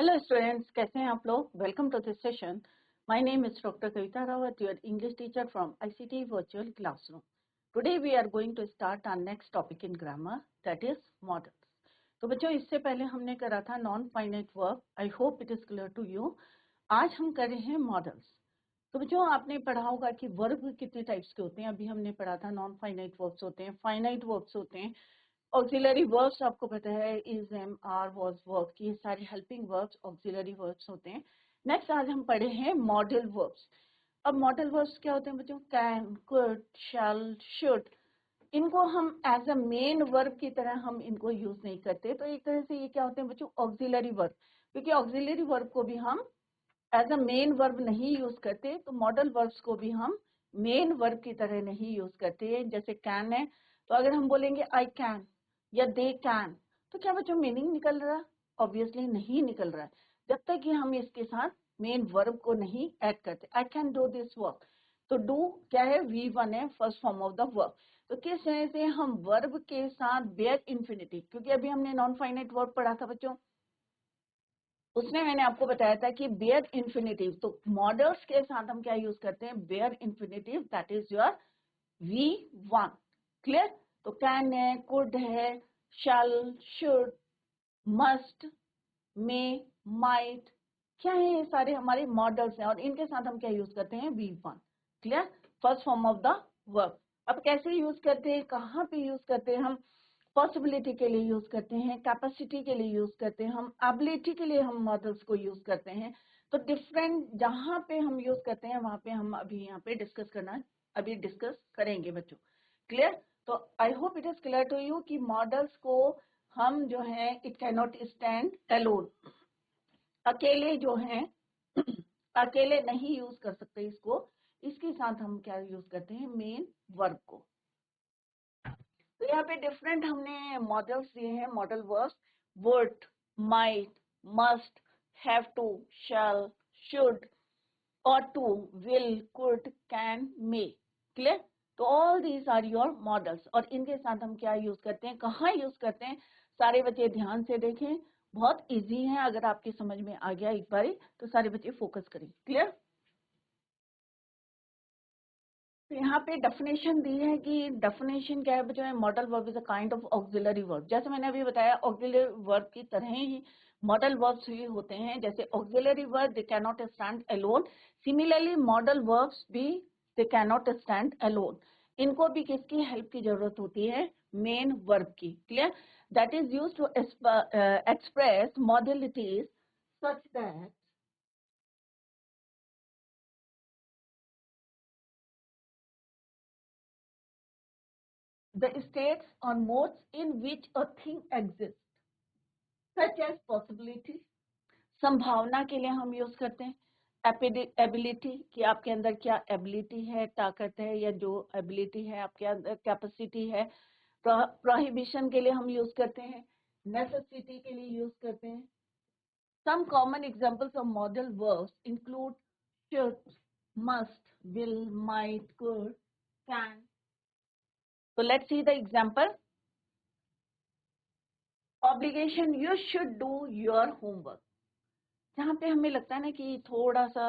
Hello students, कैसे हैं आप लोग। Welcome to this session. My name is doctor Kavita Rawat, your English teacher from ICT virtual classroom. Today we are going to start our next topic in grammar, that is modals. तो बच्चों, इससे पहले हमने करा था non finite verb. I hope it is clear to you. आज हम कर रहे हैं मॉडल्स। तो बच्चों, आपने पढ़ा होगा कि वर्ब कितने टाइप्स के होते हैं। अभी हमने पढ़ा था नॉन फाइनाइट वर्ब्स होते हैं, फाइनाइट वर्ब्स होते हैं, ऑक्सिलरी वर्ब्स आपको पता है, is, am, are, was, verb की ये सारे हेल्पिंग वर्ब्स ऑक्सिलरी वर्ब्स होते हैं। नेक्स्ट आज हम पढ़े हैं मॉडल वर्ब्स। अब मॉडल वर्ब्स क्या होते हैं बच्चों? Can, could, shall, should. इनको हम एज अ मेन वर्ब की तरह हम इनको यूज नहीं करते। तो एक तरह से ये क्या होते हैं बच्चों? Auxiliary verb. क्योंकि ऑक्सिलरी वर्ब को भी हम एज अ मेन वर्ब नहीं यूज करते, तो मॉडल वर्ब्स को भी हम मेन वर्ब की तरह नहीं यूज करते। जैसे कैन है, तो अगर हम बोलेंगे आई कैन या दे कैन, तो क्या बच्चों मीनिंग निकल रहा है? ऑब्वियसली नहीं निकल रहा है, जब तक कि हम इसके साथ मेन वर्ब को नहीं ऐड करते। I can do this work, तो डू क्या है? V1 है, first form of the verb. तो किस तरह से हम वर्ब के साथ बेयर इंफिनिटिव, क्योंकि अभी हमने नॉन फाइनाइट वर्ब पढ़ा था बच्चों, उसमें मैंने आपको बताया था कि बेयर इंफिनिटिव, तो मॉडल्स के साथ हम क्या यूज करते हैं? Bare infinitive, that is your V1। Clear? तो कैन है, कुड है, shall, should, must, may, might, क्या है? ये सारे हमारे मॉडल्स हैं और इनके साथ हम क्या यूज करते हैं? V1। Clear? First form of the verb. अब कैसे यूज करते हैं, कहाँ पे यूज करते हैं हम? पॉसिबिलिटी के लिए यूज करते हैं, कैपेसिटी के लिए यूज करते हैं, हम एबिलिटी के लिए हम मॉडल्स को यूज करते हैं। तो डिफरेंट जहां पे हम यूज करते हैं वहां पे हम अभी यहाँ पे डिस्कस करेंगे बच्चों। क्लियर? तो I hope it is clear to you कि मॉडल्स को हम जो है, it can not stand alone, अकेले जो है अकेले नहीं यूज कर सकते इसको। इसके साथ हम क्या यूज करते हैं? मेन वर्ब को। तो यहाँ पे डिफरेंट हमने मॉडल्स दिए हैं, model verbs. Would, might, must, have to, shall, should, ought to, will, could, can, may। Clear? तो all these are your models और इनके साथ हम क्या यूज करते हैं, कहाँ यूज करते हैं? सारे बच्चे ध्यान से देखें, बहुत इजी है। अगर आपके समझ में आ गया एक बार तो सारे बच्चे फोकस करें। क्लियर? तो यहाँ पे डेफिनेशन दी है कि डेफिनेशन क्या है बच्चों? Modal verb is a kind of auxiliary verb. जैसे मैंने अभी बताया, ऑक्सिलरी वर्ब की तरह ही मॉडल वर्ब्स भी होते हैं। जैसे auxiliary verb they can not stand alone, similarly model verbs भी they can not stand alone. इनको भी किसकी हेल्प की जरूरत होती है? मेन वर्ब की। Clear? That is used to express modalities such that the states or modes in which a thing exists, such as possibility, संभावना के लिए हम यूज करते हैं। एबिलिटी, कि आपके अंदर क्या एबिलिटी है, ताकत है, या जो एबिलिटी है आपके अंदर, कैपेसिटी है। प्रोहिबिशन के लिए हम यूज करते हैं, नेसेसिटी के लिए यूज करते हैं। Some common examples of modal verbs include should, must, will, might, could, can। so let's see the example। Obligation, you should do your homework. जहाँ पे हमें लगता है ना कि थोड़ा सा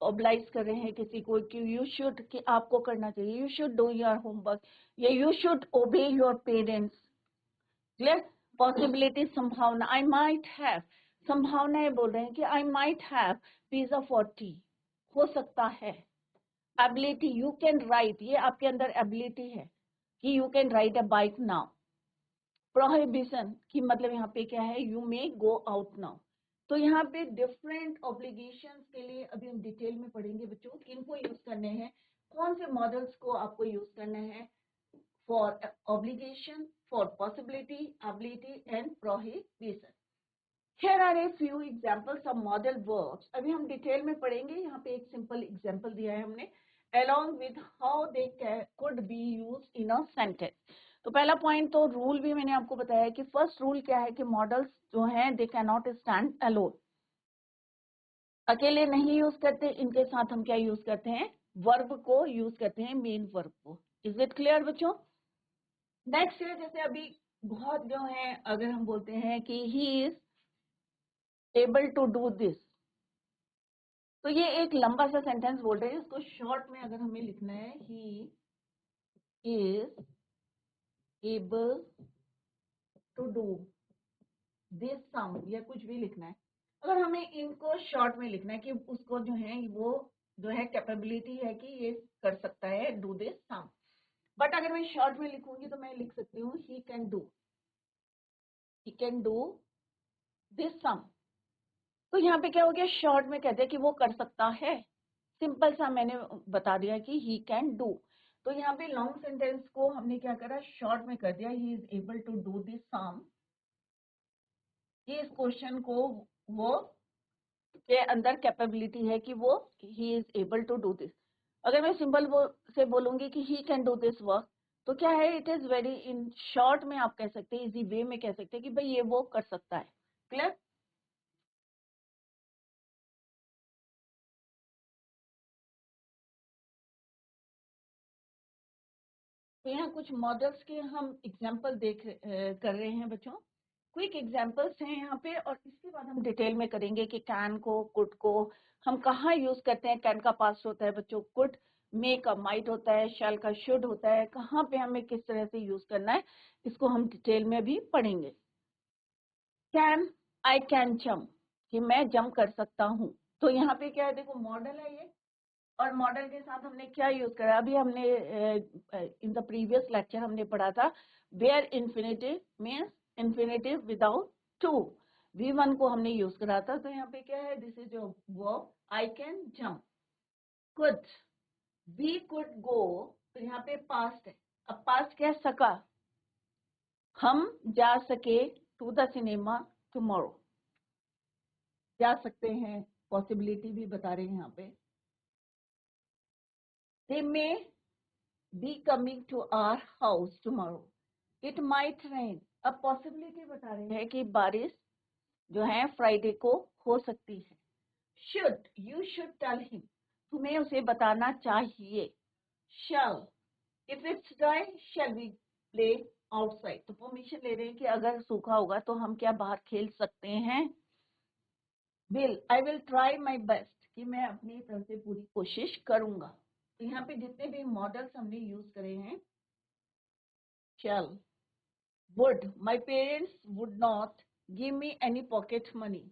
ऑब्लाइज कर रहे हैं किसी को कि यू शुड, कि आपको करना चाहिए, you should do your homework, या you should obey your parents. Clear? Possibility, संभावना, आई माइट हैव, संभावनाएं बोल रहे हैं कि I might have pizza for tea, हो सकता है। एबिलिटी, यू कैन राइट, ये आपके अंदर एबिलिटी है कि you can write a bike now. Prohibition की मतलब यहाँ पे क्या है? You may go out now. तो यहाँ पे डिफरेंट ऑब्लिगेशंस के लिए अभी हम डिटेल में पढ़ेंगे बच्चों, किनको यूज करने हैं, कौन से मॉडल्स को आपको यूज करने हैं for obligation, for possibility, ability and prohibition. Here are a few examples of model verbs। अभी हम डिटेल में पढ़ेंगे। यहाँ पे एक सिंपल एग्जाम्पल दिया है हमने, along with how they could be used in a sentence। तो पहला पॉइंट, तो रूल भी मैंने आपको बताया कि फर्स्ट रूल क्या है कि मॉडल्स जो हैं दे कैन नॉट स्टैंड अलोन, अकेले नहीं यूज करते। इनके साथ हम क्या यूज करते हैं? वर्ब को यूज करते हैं, मेन वर्ब को। इज इट क्लियर बच्चों? नेक्स्ट है, जैसे अभी बहुत जो है, अगर हम बोलते हैं कि he is able to do this. तो ये एक लंबा सा सेंटेंस बोल रहे हैं, इसको शॉर्ट में अगर हमें लिखना है, he is able to do this sum, या कुछ भी लिखना है। अगर हमें इनको शॉर्ट में लिखना है कि उसको जो है वो जो है कैपेबिलिटी है कि ये कर सकता है डू दिस सम, बट अगर मैं शॉर्ट में लिखूंगी तो मैं लिख सकती हूँ ही कैन डू दिस सम। तो यहाँ पे क्या हो गया, शॉर्ट में कहते हैं कि वो कर सकता है, सिंपल सा मैंने बता दिया कि ही कैन डू। तो यहाँ पे लॉन्ग सेंटेंस को हमने क्या करा, शॉर्ट में कर दिया, he is able to do this sum. इस क्वेश्चन को वो के अंदर कैपेबिलिटी है कि वो he is able to do this. अगर मैं सिंपल से बोलूंगी कि he can do this work, तो क्या है, it is very in short में आप कह सकते हैं, इजी वे में कह सकते हैं कि भाई ये वो कर सकता है। क्लियर? तो यहाँ कुछ मॉडल्स के हम एग्जाम्पल कर रहे हैं बच्चों, क्विक एग्जाम्पल्स हैं यहाँ पे, और इसके बाद हम डिटेल में करेंगे कि कैन को, कुड को हम कहाँ यूज करते हैं। कैन का पास्ट होता है बच्चों कुड, मे का माइट होता है, शैल का शुड होता है, कहाँ पे हमें किस तरह से यूज करना है, इसको हम डिटेल में भी पढ़ेंगे। कैन, आई कैन जम्प, कि मैं जंप कर सकता हूँ। तो यहाँ पे क्या है, देखो मॉडल है ये, और मॉडल के साथ हमने क्या यूज करा, अभी हमने इन द प्रीवियस लेक्चर हमने पढ़ा था where infinitive means infinitive without to, V1 को हमने यूज करा था। तो यहाँ पे क्या है, this is your verb, I can jump. Could, we could go, तो यहाँ पे पास्ट है। अब पास्ट क्या है, सका, हम जा सके टू द सिनेमा टुमारो, जा सकते हैं, पॉसिबिलिटी भी बता रहे हैं यहाँ पे। दे मे be coming to our house tomorrow. It might rain. अब पॉसिबिलिटी बता रहे हैं कि बारिश जो है फ्राइडे को हो सकती है। Should, you should tell him. तुम्हें उसे बताना चाहिए। Shall, if it's dry, shall we play outside? तो परमिशन ले रहे हैं कि अगर सूखा होगा तो हम क्या बाहर खेल सकते हैं। Will, I will try my best, कि मैं अपनी तरफ से पूरी कोशिश करूंगा। तो यहाँ पे जितने भी मॉडल्स हमने यूज करे हैं, shall, would, my parents would not give me any pocket money.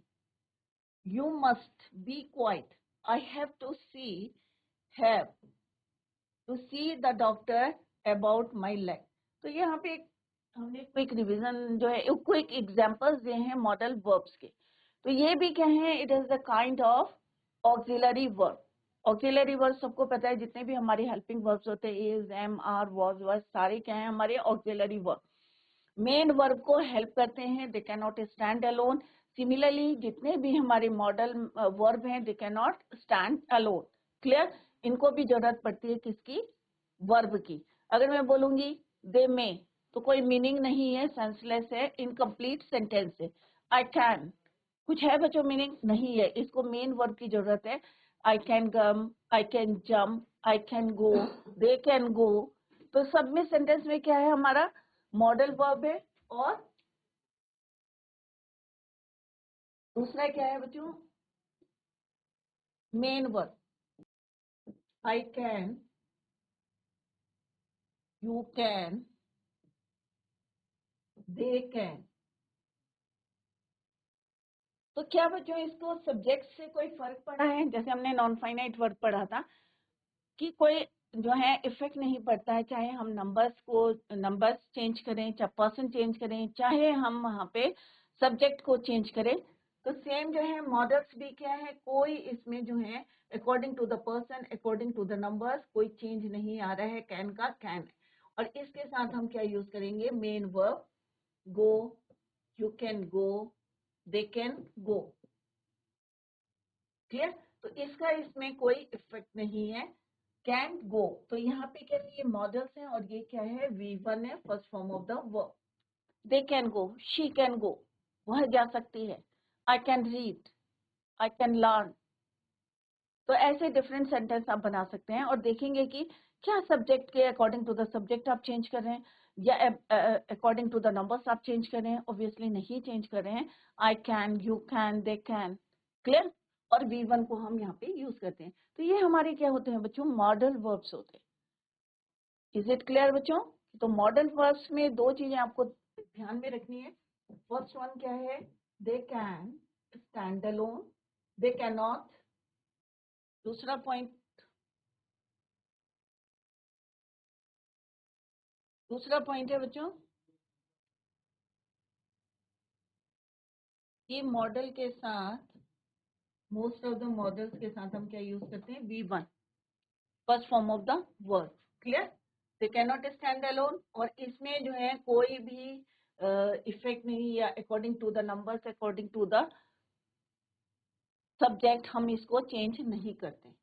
You must be quiet. I have to have to see the doctor about my leg. तो यहाँ पे हमने क्विक रिवीजन जो है, क्विक एग्जांपल्स दिए हैं मॉडल वर्ब्स के। तो ये भी क्या है, it is the kind of auxiliary verb. Auxiliary verb सबको पता है, जितने भी हमारे हेल्पिंग वर्ब्स होते हैं, इज, एम, आर, वॉज, वर, सारे क्या है हमारे ऑक्सिलरी वर्ब। मेन वर्ब को हेल्प करते हैं, दे can not stand alone. Similarly जितने भी हमारे मॉडल वर्ब हैं, दे can not stand alone. Clear? इनको भी जरूरत पड़ती है किसकी, वर्ब की। अगर मैं बोलूंगी दे में, तो कोई मीनिंग नहीं है, सेंसलेस है, इनकम्प्लीट सेंटेंस है। आई कैन, कुछ है बच्चों मीनिंग नहीं है, इसको मेन वर्ब की जरूरत है। I can come, I can jump, I can go, they can go. तो सब में सेंटेंस में क्या है हमारा, मॉडल वर्ब है, और दूसरा क्या है बच्चों, main verb. I can, you can, they can. तो क्या बच्चों इसको सब्जेक्ट से कोई फर्क पड़ा है, जैसे हमने नॉन फाइनाइट वर्ब पढ़ा था कि कोई जो है इफेक्ट नहीं पड़ता है, चाहे हम नंबर्स चेंज करें, चाहे पर्सन चेंज करें, चाहे हम वहाँ पे सब्जेक्ट को चेंज करें। तो सेम जो है मॉडल्स भी क्या है, कोई इसमें जो है according to the person, according to the numbers कोई चेंज नहीं आ रहा है, कैन का कैन है। और इसके साथ हम क्या यूज करेंगे, main verb, go, you can go, they can go. Clear? तो इसका इसमें कोई इफेक्ट नहीं है, कैन गो। तो यहाँ पे क्या है, ये मॉडल्स हैं, और ये क्या है, V1 है, first form of the verb. They can go, she can go, वह जा सकती है। I can read, I can learn. तो ऐसे डिफरेंट सेंटेंस आप बना सकते हैं, और देखेंगे कि क्या सब्जेक्ट के अकॉर्डिंग टू द सब्जेक्ट आप चेंज कर रहे हैं। या अकॉर्डिंग टू द नंबर्स आप चेंज कर रहे हैं? ऑब्वियसली नहीं चेंज कर रहे हैं. I can, you can, they can. Clear? और V1 को हम यहाँ पे यूज करते हैं. तो ये हमारे क्या होते हैं बच्चों? मॉडल वर्ब्स होते हैं. इज इट क्लियर बच्चों? तो मॉडल वर्ब्स में दो चीजें आपको ध्यान में रखनी है. फर्स्ट वन क्या है? They can stand alone, they can not. दूसरा पॉइंट है बच्चों, ये मॉडल के साथ, मोस्ट ऑफ द मॉडल्स के साथ हम क्या यूज करते हैं? V1, first form of the verb. Clear? They can not stand alone. और इसमें जो है कोई भी इफेक्ट नहीं, या according to the numbers, according to the subject हम इसको चेंज नहीं करते.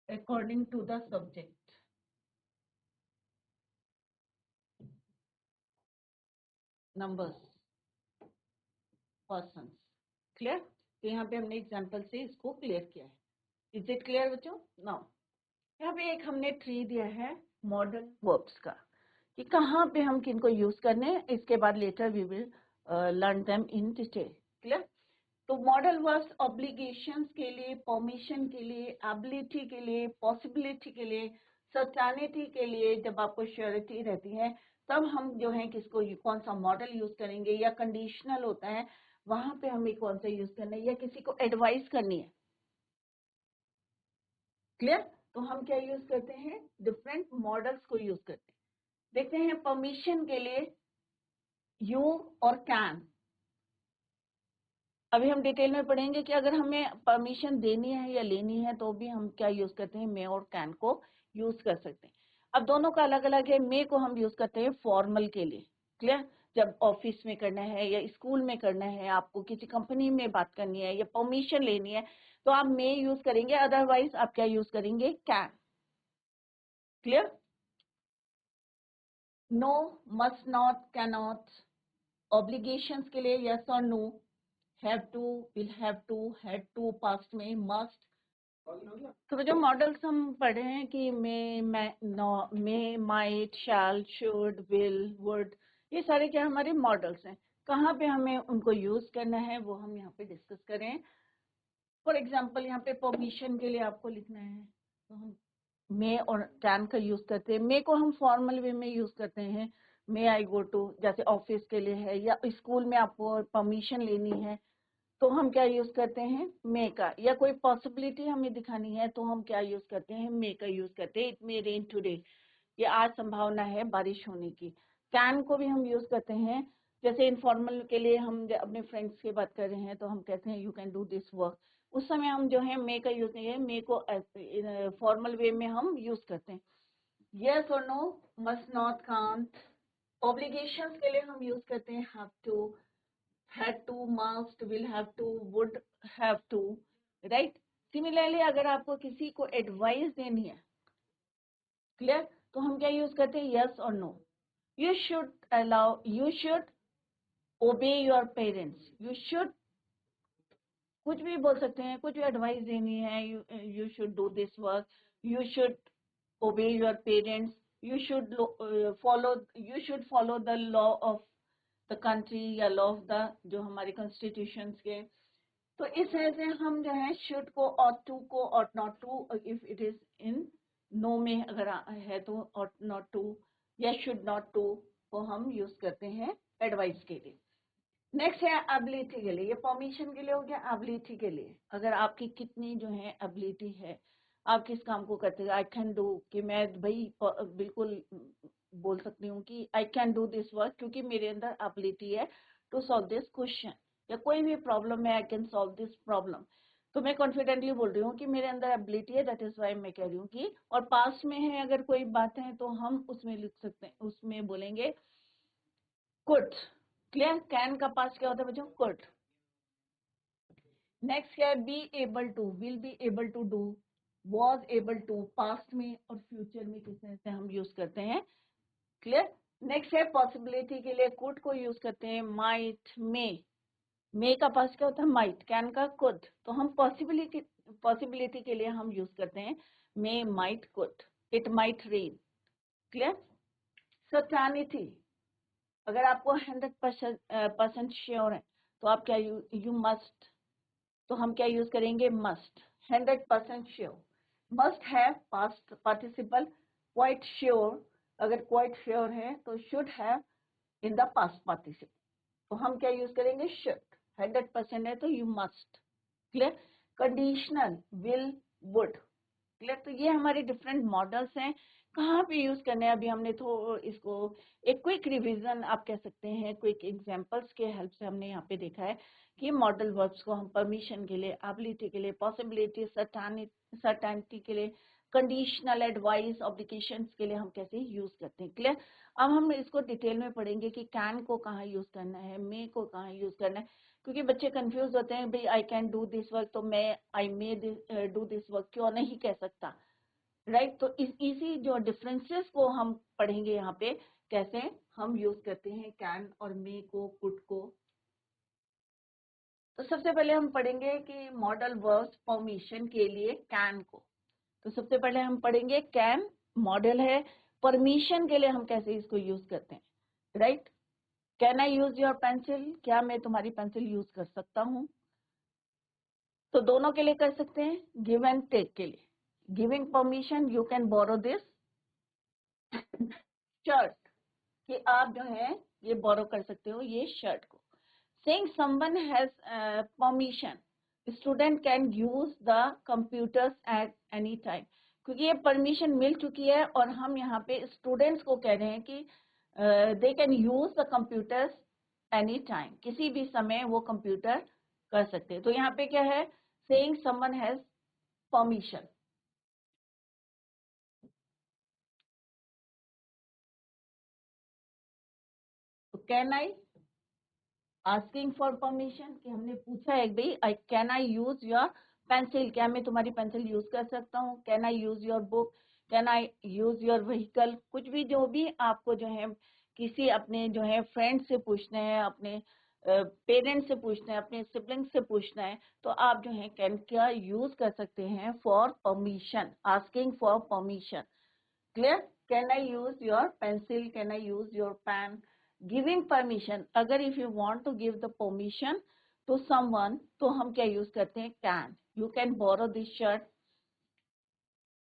According to the subject, numbers, person. Clear? तो यहाँ पे हमने एग्जाम्पल से इसको क्लियर किया है. इज इट क्लियर बच्चों? नाउ यहाँ पे एक हमने ट्री दिया है मॉडल वर्ब्स का, कि कहाँ पे हम किनको यूज करने हैं. इसके बाद later we will learn them in detail. Clear? तो मॉडल वर्ब्स ऑब्लिगेशंस के लिए, परमिशन के लिए, एबिलिटी के लिए, पॉसिबिलिटी के लिए, सर्टेनिटी के लिए, जब आपको श्योरिटी रहती है तब हम जो है किसको, कौन सा मॉडल यूज करेंगे. या कंडीशनल होता है, वहां पे हमें कौन सा यूज करना है, या किसी को एडवाइस करनी है. क्लियर? तो हम क्या यूज करते हैं? डिफरेंट मॉडल्स को यूज करते हैं. देखते हैं परमिशन के लिए यू और कैन. अभी हम डिटेल में पढ़ेंगे कि अगर हमें परमिशन देनी है या लेनी है तो भी हम क्या यूज करते हैं? मे और कैन को यूज कर सकते हैं. अब दोनों का अलग अलग है. मे को हम यूज करते हैं फॉर्मल के लिए. क्लियर? जब ऑफिस में करना है या स्कूल में करना है, आपको किसी कंपनी में बात करनी है या परमिशन लेनी है, तो आप मे यूज करेंगे. अदरवाइज आप क्या यूज करेंगे? Can. Clear? No, must not, can not. Obligations के लिए यस और no, have to, will have to, had to, past में मस्ट. तो जो मॉडल्स हम पढ़े हैं कि may, might, shall, should, will, would, ये सारे क्या हमारे मॉडल्स हैं. कहाँ पे हमें उनको यूज करना है वो हम यहाँ पे डिस्कस करें. फॉर एग्जाम्पल यहाँ पे परमिशन के लिए आपको लिखना है, तो हम मे और कैन का यूज करते हैं. मे को हम फॉर्मल वे में यूज करते हैं. मे आई गो टू, जैसे ऑफिस के लिए है, या स्कूल में आपको परमिशन लेनी है तो हम क्या यूज करते हैं? मे का. या कोई पॉसिबिलिटी हमें दिखानी है तो हम क्या यूज करते हैं? मे का यूज करते हैं. इट मे रेन टुडे, ये आज संभावना है बारिश होने की. कैन को भी हम यूज करते हैं. जैसे इनफॉर्मल के लिए हम अपने फ्रेंड्स की बात कर रहे हैं तो हम कहते हैं you can do this work. उस समय हम जो है मे का यूज नहीं है, मे को फॉर्मल वे में हम यूज करते हैं. यस और no, must not, can't. Obligations के लिए हम यूज करते हैं have to, had to, must, will have to, would have to. Right? Similarly अगर आपको किसी को एडवाइस देनी है, क्लियर, तो हम क्या यूज करते हैं? यस और no. You should allow, you should obey your parents. You should कुछ भी बोल सकते हैं, कुछ भी एडवाइस देनी है. You should do this work, you should obey your parents, you should follow, you should follow the law of the country, या लॉ ऑफ द जो हमारे कॉन्स्टिट्यूशंस के. तो इस तरह से हम जो है शुड को, ought टू को, ought not to, if it is in no में अगर है तो ought नॉट टू या शुड नॉट टू को हम यूज करते हैं एडवाइस के लिए. नेक्स्ट है एबिलिटी के लिए. ये परमिशन के लिए हो गया. एबिलिटी के लिए, अगर आपकी कितनी जो है एबिलिटी है, आप किस काम को करते हैं. आई कैन डू, कि मैं भाई बिल्कुल बोल सकती हूँ कि I can do this work क्योंकि मेरे अंदर एबिलिटी है टू सॉल्व दिस क्वेश्चन, या कोई भी प्रॉब्लम है I can solve this problem. तो मैं कॉन्फिडेंटली बोल रही हूँ कि मेरे अंदर एबिलिटी है, दैट इज वाई मैं कह रही हूँ कि. और पास में है अगर कोई बात है तो हम उसमें लिख सकते हैं, उसमें बोलेंगे कुड. क्लियर? कैन का पास क्या होता है बच्चों? कुड. नेक्स्ट क्या है? Be able to, will be able to do, was able to, past में और फ्यूचर में किस तरह से हम यूज करते हैं. क्लियर? नेक्स्ट है पॉसिबिलिटी के लिए कुड को यूज करते हैं. माइट, मे का पास क्या होता है? माइट. कैन का कुड. तो हम पॉसिबिलिटी के लिए हम यूज करते हैं may, might, could. It might rain. Clear? Certainty, अगर आपको 100% श्योर है तो आप क्या यू मस्ट, तो हम क्या यूज करेंगे? Must. 100% sure, must have past participle. Quite sure, अगर क्वाइट श्योर है तो should have in the past participle, तो हम क्या यूज करेंगे? शुड. 100% है तो you must. Clear? Conditional, will, would. Clear? तो ये हमारे डिफरेंट मॉडल्स हैं. कहाँ पे यूज करने हैं अभी हमने तो इसको एक क्विक रिवीजन आप कह सकते हैं, क्विक एग्जांपल्स के हेल्प से हमने यहाँ पे देखा है कि मॉडल वर्ब्स को हम परमिशन के लिए, एबिलिटी के लिए, पॉसिबिलिटी, सर्टेनिटी के लिए, कंडीशनल, एडवाइस, ऑब्लिगेशंस के लिए हम कैसे यूज करते हैं. क्लियर? अब हम इसको डिटेल में पढ़ेंगे कि कैन को कहाँ यूज करना है, मे को कहाँ यूज करना है, क्योंकि बच्चे कंफ्यूज होते हैं, भाई I can do this work, तो मैं आई मे डू दिस वर्क क्यों नहीं कह सकता, राइट? तो इसी जो डिफरेंसेस को हम पढ़ेंगे यहाँ पे, कैसे हम यूज करते हैं कैन और मे को, कुड को. तो सबसे पहले हम पढ़ेंगे कि मॉडल वर्ब्स परमिशन के लिए कैन को. तो सबसे पहले हम पढ़ेंगे कैन मॉडल है, परमिशन के लिए हम कैसे इसको यूज करते हैं, right? Can I use your pencil, क्या मैं तुम्हारी पेंसिल यूज कर सकता हूँ? तो दोनों के लिए कर सकते हैं, गिव एंड टेक के लिए. Giving permission, you can borrow this shirt, कि आप जो है ये बोरो कर सकते हो ये शर्ट को. Saying someone has permission, student can use the computers at any time, क्योंकि ये परमिशन मिल चुकी है और हम यहाँ पे स्टूडेंट्स को कह रहे हैं कि they can use the computers any time, किसी भी समय वो कंप्यूटर कर सकते हैं. तो यहाँ पे क्या है? Saying someone has permission. तो can I, asking for permission, कि हमने पूछा है भाई I can I use your pencil, क्या मैं तुम्हारी पेंसिल यूज कर सकता हूँ? Can I use your book, can I use your vehicle, कुछ भी जो भी आपको जो है किसी अपने जो है फ्रेंड से पूछना है, अपने पेरेंट्स से पूछना है, अपने सिबलिंग से पूछना है, तो आप जो है कैन का यूज कर सकते हैं for permission, asking for permission. Clear? Can I use your pencil, can I use your pen. Giving permission, अगर if you want to give the permission to someone, तो हम क्या यूज करते हैं? Can. You can borrow this shirt,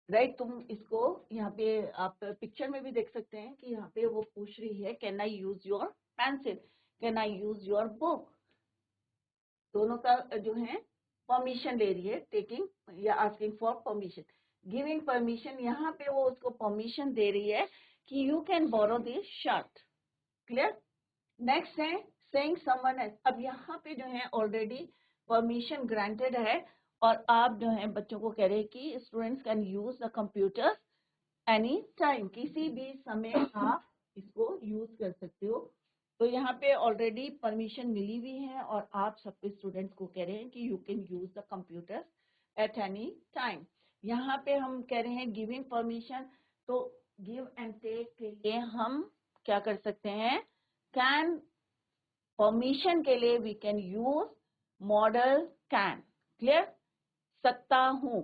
right? तुम इसको यहाँ पे आप पिक्चर में भी देख सकते हैं कि यहाँ पे वो पूछ रही है can I use your pencil, can I use your book. दोनों का जो है परमिशन ले रही है, टेकिंग या asking for permission. Giving permission, यहाँ पे वो उसको परमिशन दे रही है कि you can borrow this shirt. Clear? Next है सेइंग समवन एल्स. अब यहाँ पे जो है ऑलरेडी परमिशन ग्रांटेड है और आप जो है बच्चों को कह रहे हैं कि students can use the computer any time, किसी भी समय आप इसको यूज कर सकते हो. तो यहाँ पे ऑलरेडी परमिशन मिली हुई है और आप सबके स्टूडेंट्स को कह रहे हैं कि you can use the computer at any time. यहाँ पे हम कह रहे हैं गिविंग परमिशन, तो गिव एंड टेक के लिए हम क्या कर सकते हैं? कैन. परमिशन के लिए we can use modal can. Clear? सकता हूँ,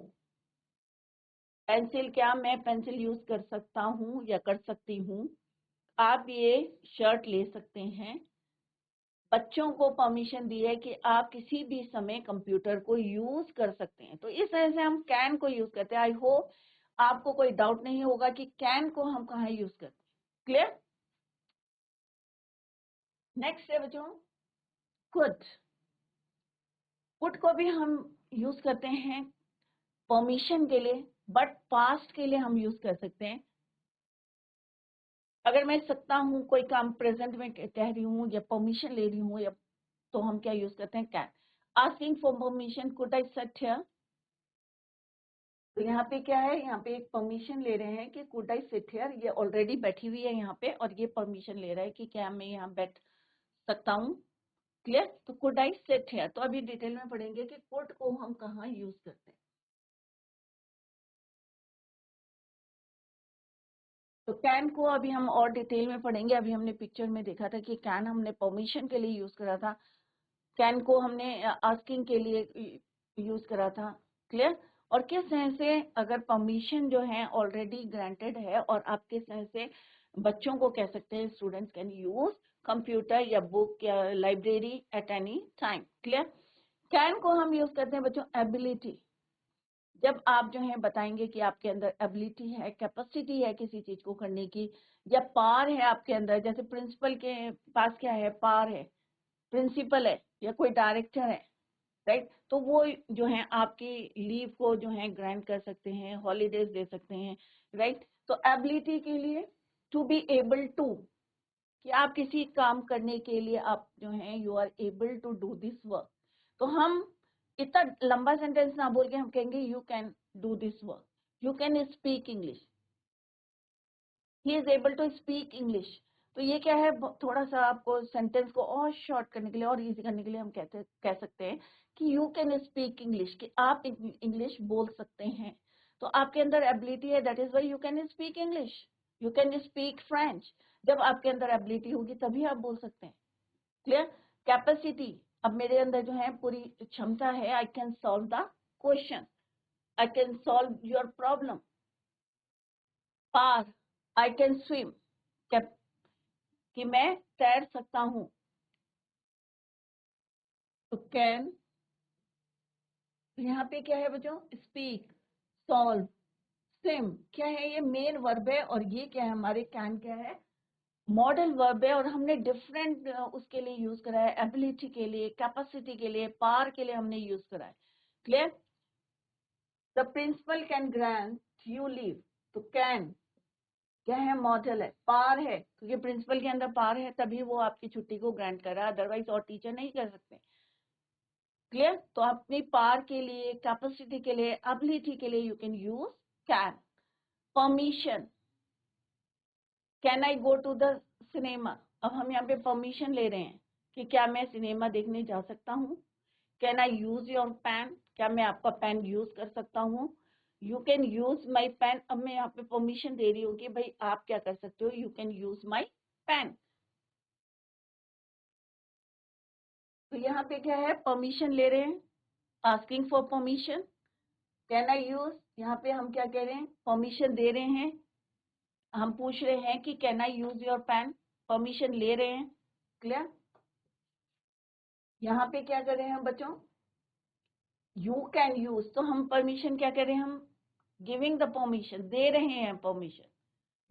पेंसिल, क्या मैं पेंसिल यूज कर सकता हूँ या कर सकती हूँ? आप ये शर्ट ले सकते हैं. बच्चों को परमिशन दी है कि आप किसी भी समय कंप्यूटर को यूज कर सकते हैं. तो इस तरह से हम कैन को यूज करते हैं. आई होप आपको कोई डाउट नहीं होगा कि कैन को हम कहाँ यूज करते हैं. क्लियर? नेक्स्ट है बच्चों कुड. कुड को भी हम यूज करते हैं परमिशन के लिए, बट पास्ट के लिए हम यूज कर सकते हैं. अगर मैं सकता हूँ कोई काम प्रेजेंट में कह रही हूँ या परमिशन ले रही हूँ, या तो हम क्या यूज करते हैं? Can. Asking for permission, could I sit here. तो यहाँ पे क्या है? यहाँ पे एक परमिशन ले रहे हैं कि कुड आई सिट हियर, ये ऑलरेडी बैठी हुई है यहाँ पे और ये परमिशन ले रहा है कि क्या मैं यहाँ बैठ सकता हूँ. क्लियर? तो कुड आई सिट हियर. तो अभी डिटेल में पढ़ेंगे कि कुड को हम कहाँ यूज करते हैं. तो कैन को अभी हम और डिटेल में पढ़ेंगे. अभी हमने पिक्चर में देखा था कि कैन हमने परमिशन के लिए यूज करा था, कैन को हमने आस्किंग के लिए यूज करा था. क्लियर? और किस तरह से अगर परमिशन जो है ऑलरेडी ग्रांटेड है और आप किस तरह से बच्चों को कह सकते हैं स्टूडेंट्स कैन यूज कंप्यूटर या बुक या library at any time. Clear? Can को हम यूज करते हैं बच्चों एबिलिटी। जब आप जो है बताएंगे कि आपके अंदर एबिलिटी है, कैपेसिटी है किसी चीज को करने की, या पावर है आपके अंदर, जैसे प्रिंसिपल के पास क्या है, पावर है, प्रिंसिपल है या कोई डायरेक्टर है, राइट? तो वो जो है आपकी लीव को जो है ग्रांट कर सकते हैं, हॉलीडेज दे सकते हैं, राइट? तो एबिलिटी के लिए टू बी एबल टू, कि आप किसी काम करने के लिए आप जो है you are able to do this work. तो हम इतना लंबा सेंटेंस ना बोल के हम कहेंगे you can do this work, you can speak English, he is able to speak English. तो ये क्या है, थोड़ा सा आपको सेंटेंस को और शॉर्ट करने के लिए और इजी करने के लिए हम कह सकते हैं कि यू कैन स्पीक इंग्लिश, कि आप इंग्लिश बोल सकते हैं। तो आपके अंदर एबिलिटी है, that is why you can speak English, you can speak French. जब आपके अंदर एबिलिटी होगी तभी आप बोल सकते हैं। क्लियर? कैपेसिटी, अब मेरे अंदर जो है पूरी क्षमता है, I can solve the question, I can solve your problem. पार, आई कैन स्विम, कि मैं तैर सकता हूं। तो कैन, यहाँ पे क्या है बच्चों, स्पीक, सॉल्व, स्विम, क्या है, ये मेन वर्ब है, और ये क्या है हमारे कैन क्या है, मॉडल वर्ब है। और हमने डिफरेंट उसके लिए यूज करा है, एबिलिटी के लिए, कैपेसिटी के लिए, पावर के लिए हमने यूज करा है। Clear? The principal can grant you leave, तो कैन क्या है, मॉडल है, पावर है, क्योंकि प्रिंसिपल के अंदर पावर है तभी वो आपकी छुट्टी को ग्रांट कर रहा है, अदरवाइज और टीचर नहीं कर सकते। क्लियर? तो अपनी पावर के लिए, कैपेसिटी के लिए, एबिलिटी के लिए you can use can. Permission, can I go to the cinema, अब हम यहाँ पे परमिशन ले रहे हैं कि क्या मैं सिनेमा देखने जा सकता हूँ। Can I use your pen, क्या मैं आपका पेन यूज कर सकता हूँ। You can use my pen, अब मैं यहाँ पे परमिशन दे रही हूँ कि भाई आप क्या कर सकते हो, you can use my pen. तो यहाँ पे क्या है, परमिशन ले रहे हैं, asking for permission. Can I use, यहाँ पे हम क्या कह रहे हैं, परमिशन दे रहे हैं, हम पूछ रहे हैं कि can I use your pen, permission ले रहे हैं। क्लियर? यहाँ पे क्या कर रहे हैं बच्चों, यू कैन यूज, तो हम परमिशन क्या कर रहे हैं, हम गिविंग द परमिशन, दे रहे हैं permission,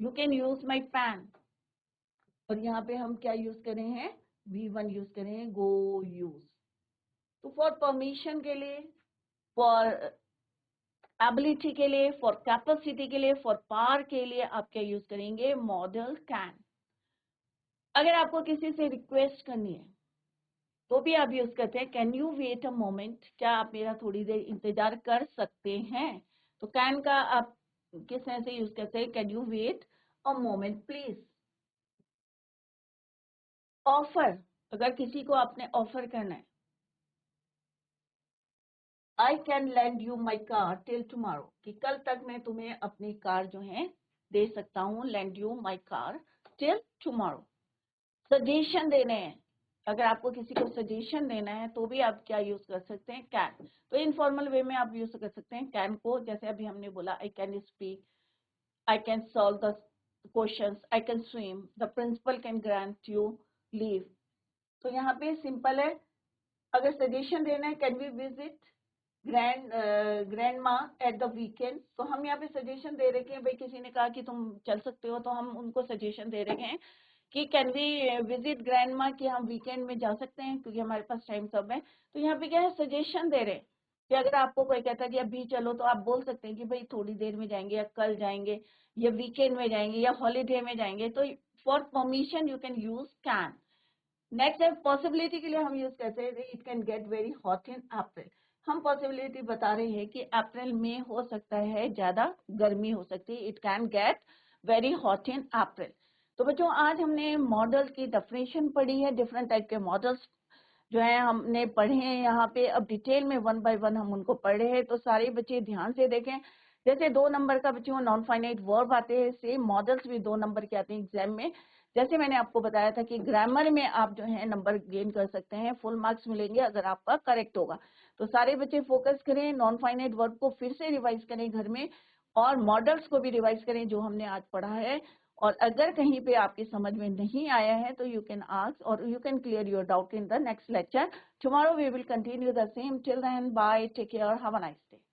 you can use my pen. और यहाँ पे हम क्या यूज कर रहे हैं, V1 यूज कर रहे हैं, गो यूज। तो फॉर परमिशन के लिए, फॉर एबिलिटी के लिए, फॉर कैपेसिटी के लिए, फॉर पावर के लिए आप क्या यूज करेंगे, मॉडल कैन। अगर आपको किसी से रिक्वेस्ट करनी है तो भी आप यूज करते हैं, can you wait a moment, क्या आप मेरा थोड़ी देर इंतजार कर सकते हैं। तो कैन का आप किस तरह से यूज करते हैं, can you wait a moment please. Offer, अगर किसी को आपने ऑफर करना है, I can lend you my car till tomorrow, कि कल तक मैं तुम्हें अपनी कार जो है दे सकता हूँ, land you my car till tomorrow. Suggestion देने हैं, अगर आपको किसी को सजेशन देना है तो भी आप क्या यूज कर सकते हैं, कैन। तो इनफॉर्मल वे में आप यूज कर सकते हैं कैन को, जैसे अभी हमने बोला, I can speak, I can solve the questions, I can swim, the principal can grant you leave. तो यहाँ पे सिंपल है, अगर सजेशन देना है, can we visit grandma at the weekend, तो हम यहाँ पे सजेशन दे रहे हैं, भाई किसी ने कहा कि तुम चल सकते हो, तो हम उनको सजेशन दे रहे हैं कि कैन वी विजिट ग्रैंड माँ, कि हम वीकेंड में जा सकते हैं क्योंकि हमारे पास टाइम सब है। तो यहाँ पे क्या है, सजेशन दे रहे हैं कि अगर आपको कोई कहता है कि अभी चलो, तो आप बोल सकते हैं कि भाई थोड़ी देर में जाएंगे, या कल जाएंगे, या वीकेंड में जाएंगे, या हॉलीडे में जाएंगे। तो for permission you can use can. Next है पॉसिबिलिटी के लिए हम यूज करते हैं, it can get very hot in April. हम पॉसिबिलिटी बता रहे हैं कि अप्रैल में हो सकता है ज्यादा गर्मी हो सकती है, it can get very hot in April. तो बच्चों आज हमने मॉडल की डेफिनेशन पढ़ी है, डिफरेंट टाइप के मॉडल्स जो है हमने पढ़े हैं यहाँ पे। अब डिटेल में वन बाय वन हम उनको पढ़ रहे हैं, तो सारे बच्चे ध्यान से देखें। जैसे 2 नंबर का बच्चों नॉन फाइनाइट वर्ब आते हैं, सेम मॉडल्स भी 2 नंबर के आते हैं एग्जाम में। जैसे मैंने आपको बताया था कि ग्रामर में आप जो है नंबर गेन कर सकते हैं, फुल मार्क्स मिलेंगे अगर आपका करेक्ट होगा। तो सारे बच्चे फोकस करें, नॉन फाइनाइट वर्ब को फिर से रिवाइज करें घर में, और मॉडल्स को भी रिवाइज करें जो हमने आज पढ़ा है। और अगर कहीं पे आपकी समझ में नहीं आया है तो यू कैन आस्क और you can clear your doubt in the next lecture. Tomorrow we will continue the same. Till then bye, take care, have a nice day.